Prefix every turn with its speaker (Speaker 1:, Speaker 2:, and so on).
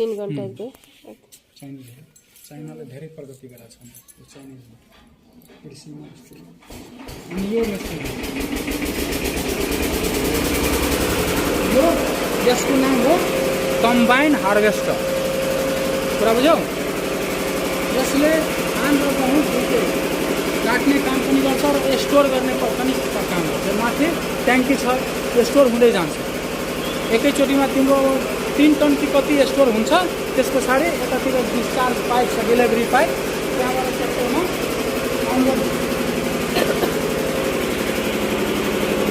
Speaker 1: 3 घण्टा के
Speaker 2: चाइनाले धेरै प्रगति गरेका छन् यो चाइनिजमा कृषिमा अनि यो यसको नाम हो कम्बाइन हार्वेस्टर कुरा बुझ्यौ। यसले धान र गहुँ दुईटै काट्ने काम पनि गर्छ र स्टोर गर्ने पनि काम गर्छ। माथि ट्याङ्की छ, स्टोर हुँदै जान्छ। एकैचोटिमा तिम्रो 3 टन कि कति स्टोर हुन्छ। त्यस पछाडि यतातिर डिस्चार्ज पाइप छ, डेलिभरी पाइप, त्यहाँबाट ट्र्याक्टरमा काम गर्छ।